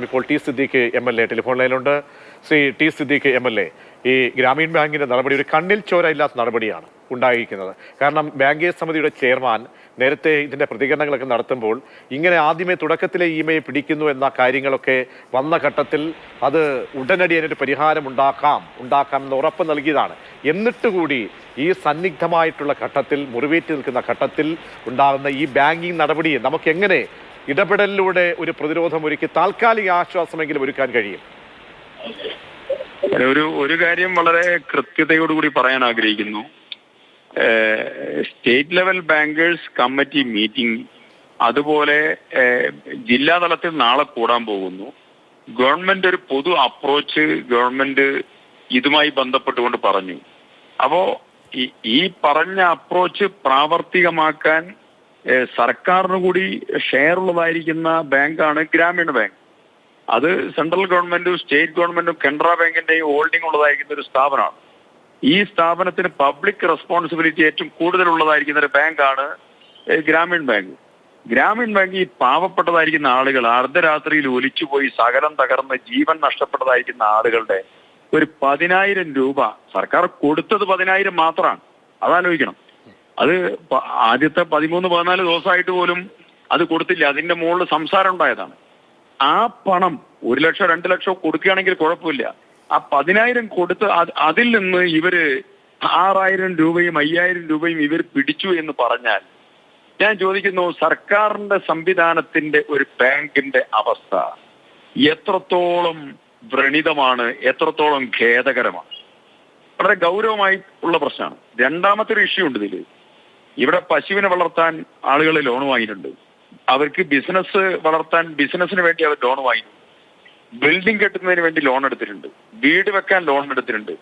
ഇപ്പോൾ T Siddique MLA telephone ലൈനിലുണ്ട്. Shri T Siddique MLA, ഈ ഗ്രാമീൺ ബാങ്കിന്റെ നടപടി ഒരു കണ്ണിൽ ചോര ഇല്ലാത്ത നടപടിയാണ് ഉണ്ടായിരിക്കുന്നത്. കാരണം ബാങ്കേഴ്സ് സമിതിയുടെ ചെയർമാൻ നേരത്തെ ഇതിന്റെ പ്രതികരണങ്ങളൊക്കെ നടത്തുമ്പോൾ ഇങ്ങനെ ആദ്യമേ തുടക്കത്തിലെ ഇമെയിൽ പിടിക്കുന്നു എന്ന കാര്യങ്ങളൊക്കെ വന്ന ഘട്ടത്തിൽ അത് ഉടനടി അതിനൊരു പരിഹാരം ഉണ്ടാക്കാമെന്ന് ഉറപ്പ് നൽകിയതാണ്. എന്നിട്ട് കൂടി ഈ സന്നിഗ്ധമായിട്ടുള്ള ഘട്ടത്തിൽ, മുറിവേറ്റ് നിൽക്കുന്ന ഘട്ടത്തിൽ ഉണ്ടാകുന്ന ഈ ബാങ്കിങ് നടപടിയെ നമുക്ക് എങ്ങനെ ഇടപെടലിലൂടെ ഒരു പ്രതിരോധം ഒരുക്കി താൽക്കാലിക ആശ്വാസമെങ്കിലും ഒരുക്കാൻ കഴിയും? ഒരു കാര്യം വളരെ കൃത്യതയോടുകൂടി പറയാൻ ആഗ്രഹിക്കുന്നു. State level bankers committee meeting അതുപോലെ ജില്ലാ തലത്തിൽ നാളെ കൂടാൻ പോകുന്നു. ഗവൺമെന്റ് ഒരു പൊതു അപ്രോച്ച് ഗവൺമെന്റ് ഇതുമായി ബന്ധപ്പെട്ടുകൊണ്ട് പറഞ്ഞു. അപ്പോ ഈ പറഞ്ഞ അപ്രോച്ച് പ്രാവർത്തികമാക്കാൻ സർക്കാരിന് കൂടി ഷെയർ ഉള്ളതായിരിക്കുന്ന ബാങ്കാണ് ഗ്രാമീണ ബാങ്ക്. അത് സെൻട്രൽ ഗവൺമെന്റും സ്റ്റേറ്റ് ഗവൺമെന്റും കനറ ബാങ്കിന്റെയും ഹോൾഡിംഗ് ഉള്ളതായിരിക്കുന്ന ഒരു സ്ഥാപനമാണ്. ഈ സ്ഥാപനത്തിന് പബ്ലിക് റെസ്പോൺസിബിലിറ്റി ഏറ്റവും കൂടുതലുള്ളതായിരിക്കുന്ന ഒരു ബാങ്കാണ് ഗ്രാമീൺ ബാങ്ക്. ഗ്രാമീൺ ബാങ്ക് ഈ പാവപ്പെട്ടതായിരിക്കുന്ന ആളുകൾ, അർദ്ധരാത്രിയിൽ ഒലിച്ചുപോയി സകലം തകർന്ന് ജീവൻ നഷ്ടപ്പെട്ടതായിരിക്കുന്ന ആളുകളുടെ ഒരു 10,000 രൂപ സർക്കാർ കൊടുത്തത് 10,000 മാത്രമാണ്. അതാലോചിക്കണം. അത് ആദ്യത്തെ 13-14 ദിവസമായിട്ട് പോലും അത് കൊടുത്തില്ല. അതിന്റെ മുകളിൽ സംസാരം ഉണ്ടായതാണ്. ആ പണം 1 ലക്ഷം 2 ലക്ഷം കൊടുക്കുകയാണെങ്കിൽ കുഴപ്പമില്ല. ആ 10,000 കൊടുത്ത് അതിൽ നിന്ന് ഇവര് 6,000 രൂപയും 5,000 രൂപയും ഇവർ പിടിച്ചു എന്ന് പറഞ്ഞാൽ ഞാൻ ചോദിക്കുന്നു, സർക്കാരിന്റെ സംവിധാനത്തിന്റെ ഒരു ബാങ്കിന്റെ അവസ്ഥ എത്രത്തോളം വ്രണിതമാണ്, എത്രത്തോളം ഖേദകരമാണ്. വളരെ ഗൗരവമായി ഉള്ള പ്രശ്നമാണ്. രണ്ടാമത്തെ ഒരു ഇഷ്യൂ ഉണ്ട് ഇതിൽ. ഇവിടെ പശുവിനെ വളർത്താൻ ആളുകൾ ലോൺ വാങ്ങിയിട്ടുണ്ട്. അവർക്ക് ബിസിനസ് വളർത്താൻ, ബിസിനസിന് വേണ്ടി അവർ ലോൺ വാങ്ങിയിട്ടുണ്ട്. ബിൽഡിംഗ് കെട്ടുന്നതിന് വേണ്ടി ലോൺ എടുത്തിട്ടുണ്ട്. വീട് വെക്കാൻ ലോൺ എടുത്തിട്ടുണ്ട്.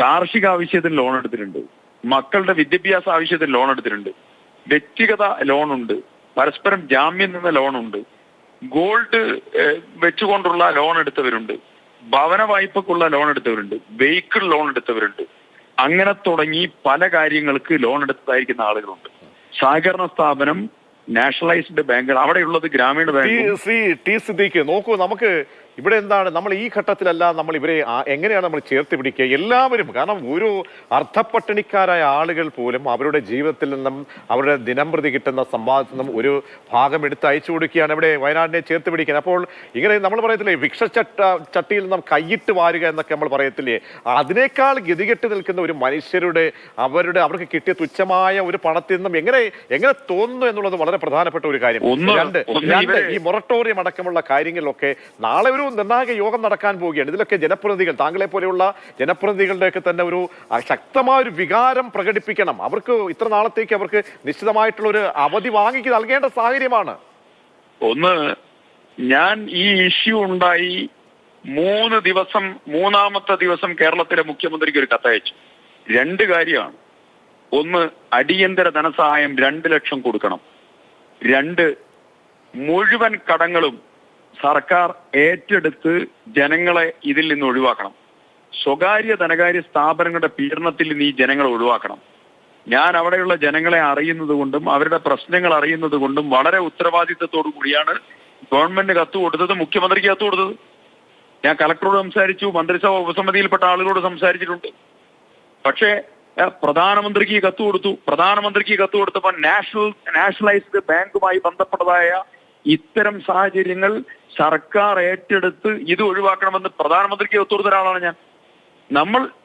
കാർഷിക ആവശ്യത്തിന് ലോൺ എടുത്തിട്ടുണ്ട്. മക്കളുടെ വിദ്യാഭ്യാസ ആവശ്യത്തിന് ലോൺ എടുത്തിട്ടുണ്ട്. വ്യക്തിഗത ലോണുണ്ട്. പരസ്പരം ജാമ്യം നിന്ന ലോണുണ്ട്. ഗോൾഡ് വെച്ചുകൊണ്ടുള്ള ലോൺ എടുത്തവരുണ്ട്. ഭവന വായ്പക്കുള്ള ലോൺ എടുത്തവരുണ്ട്. വെഹിക്കിൾ ലോൺ എടുത്തവരുണ്ട്. അങ്ങനെ തുടങ്ങി പല കാര്യങ്ങൾക്ക് ലോൺ എടുത്തതായിരിക്കുന്ന ആളുകളുണ്ട്. സഹകരണ സ്ഥാപനം, നാഷണലൈസ്ഡ് ബാങ്കുകൾ, അവിടെയുള്ളത് ഗ്രാമീണ ബാങ്ക്. ശ്രീ ടി സിദ്ദീഖ്, നോക്കൂ, നമുക്ക് ഇവിടെ എന്താണ്, നമ്മൾ ഈ ഘട്ടത്തിലല്ല നമ്മൾ ഇവരെ എങ്ങനെയാണ് നമ്മൾ ചേർത്ത് പിടിക്കുക? എല്ലാവരും, കാരണം ഒരു അർദ്ധപ്പട്ടിണിക്കാരായ ആളുകൾ പോലും അവരുടെ ജീവിതത്തിൽ നിന്നും അവരുടെ ദിനം പ്രതി കിട്ടുന്ന സമ്പാദത്തിൽ നിന്നും ഒരു ഭാഗം എടുത്ത് അയച്ചു കൊടുക്കുകയാണ് ഇവിടെ വയനാടിനെ ചേർത്ത് പിടിക്കാൻ. അപ്പോൾ ഇങ്ങനെ നമ്മൾ പറയത്തില്ലേ, ചട്ടിയിൽ നിന്നും കൈയിട്ട് വാരുക എന്നൊക്കെ നമ്മൾ പറയത്തില്ലേ, അതിനേക്കാൾ ഗതികെട്ട് നിൽക്കുന്ന ഒരു മനുഷ്യരുടെ അവർക്ക് കിട്ടിയ തുച്ഛമായ ഒരു പണത്തിൽ നിന്നും എങ്ങനെ തോന്നുന്നു എന്നുള്ളത് വളരെ പ്രധാനപ്പെട്ട ഒരു കാര്യം. രണ്ട്, ഈ മൊറട്ടോറിയം അടക്കമുള്ള കാര്യങ്ങളിലൊക്കെ നാളെ ഒരു നിർണായക യോഗം നടക്കാൻ പോവുകയാണ്. ഇതിലൊക്കെ ജനപ്രതിനിധികൾ, താങ്കളെ പോലെയുള്ള ജനപ്രതിനിധികളുടെയൊക്കെ തന്നെ ഒരു ശക്തമായ ഒരു വികാരം പ്രകടിപ്പിക്കണം. അവർക്ക് ഇത്ര നാളത്തേക്ക് അവർക്ക് നിശ്ചിതമായിട്ടുള്ള ഒരു അവധി വാങ്ങി നൽകേണ്ട സാഹചര്യമാണ്. ഒന്ന്, ഞാൻ ഈ ഇഷ്യൂ ഉണ്ടായി 3 ദിവസം, 3ാമത്തെ ദിവസം കേരളത്തിലെ മുഖ്യമന്ത്രിക്ക് ഒരു കത്തയച്ചു. 2 കാര്യമാണ്. ഒന്ന്, അടിയന്തര ധനസഹായം 2 ലക്ഷം കൊടുക്കണം. 2, മുഴുവൻ കടങ്ങളും സർക്കാർ ഏറ്റെടുത്ത് ജനങ്ങളെ ഇതിൽ നിന്ന് ഒഴിവാക്കണം. സ്വകാര്യ ധനകാര്യ സ്ഥാപനങ്ങളുടെ പീഡനത്തിൽ നിന്ന് ഈ ജനങ്ങളെ ഒഴിവാക്കണം. ഞാൻ അവിടെയുള്ള ജനങ്ങളെ അറിയുന്നത് കൊണ്ടും അവരുടെ പ്രശ്നങ്ങൾ അറിയുന്നത് കൊണ്ടും വളരെ ഉത്തരവാദിത്വത്തോടു കൂടിയാണ് ഗവൺമെന്റ് കത്ത് കൊടുത്തത്, മുഖ്യമന്ത്രിക്ക് കത്ത് കൊടുത്തത്. ഞാൻ കളക്ടറോട് സംസാരിച്ചു, മന്ത്രിസഭ ഉപസമിതിയിൽപ്പെട്ട ആളുകളോട് സംസാരിച്ചിട്ടുണ്ട്. പക്ഷേ പ്രധാനമന്ത്രിക്ക് കത്ത് കൊടുത്തു. പ്രധാനമന്ത്രിക്ക് കത്ത് കൊടുത്തപ്പോൾ നാഷണലൈസ്ഡ് ബാങ്കുമായി ബന്ധപ്പെട്ടതായ ഇത്തരം സാഹചര്യങ്ങൾ സർക്കാർ ഏറ്റെടുത്ത് ഇത് ഒഴിവാക്കണമെന്ന് പ്രധാനമന്ത്രിക്ക് ഒത്തുകൊടുത്ത ഒരാളാണ്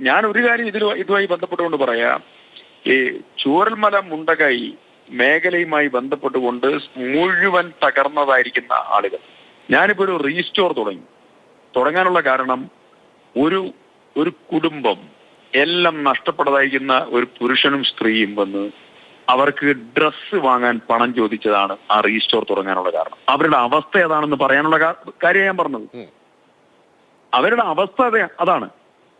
ഞാൻ ഒരു കാര്യം ഇതുമായി ബന്ധപ്പെട്ടുകൊണ്ട് പറയാം. ഈ ചൂരൽമല മുണ്ടകൈ മേഖലയുമായി ബന്ധപ്പെട്ടുകൊണ്ട് മുഴുവൻ തകർന്നതായിരിക്കുന്ന ആളുകൾ, ഞാനിപ്പോ ഒരു റീസ്റ്റോർ തുടങ്ങാനുള്ള കാരണം, ഒരു കുടുംബം എല്ലാം നഷ്ടപ്പെട്ടതായിരിക്കുന്ന ഒരു പുരുഷനും സ്ത്രീയും വന്ന് അവർക്ക് ഡ്രസ്സ് വാങ്ങാൻ പണം ചോദിച്ചതാണ് ആ റീസ്റ്റോർ തുടങ്ങാനുള്ള കാരണം. അവരുടെ അവസ്ഥ ഏതാണെന്ന് പറയാനുള്ള കാര്യം ഞാൻ പറഞ്ഞത്. അവരുടെ അവസ്ഥ അതാണ്.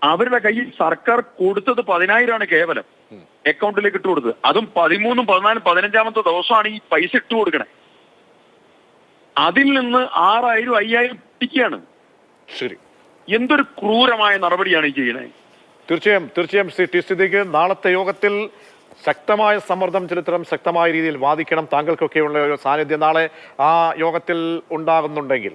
അവരുടെ കയ്യിൽ സർക്കാർ കൊടുത്തത് 10,000 കേവലം അക്കൗണ്ടിലേക്ക് ഇട്ട് കൊടുത്തത്. അതും 13, 14, 15ാമത്തെ ദിവസമാണ് ഈ പൈസ ഇട്ട് കൊടുക്കണേ. അതിൽ നിന്ന് 6,000, 5,000 പിടിക്കുകയാണ്. ശരി, എന്തൊരു ക്രൂരമായ നടപടിയാണ് ഈ ചെയ്യണേ. തീർച്ചയായും ശ്രീ ടി സിദ്ദീഖ്, നാളത്തെ യോഗത്തിൽ ശക്തമായ സമ്മർദ്ദം ചെലുത്തണം, ശക്തമായ രീതിയിൽ വാദിക്കണം. താങ്കൾക്കൊക്കെയുള്ള ഒരു സാന്നിധ്യം നാളെ ആ യോഗത്തിൽ ഉണ്ടാകുന്നുണ്ടെങ്കിൽ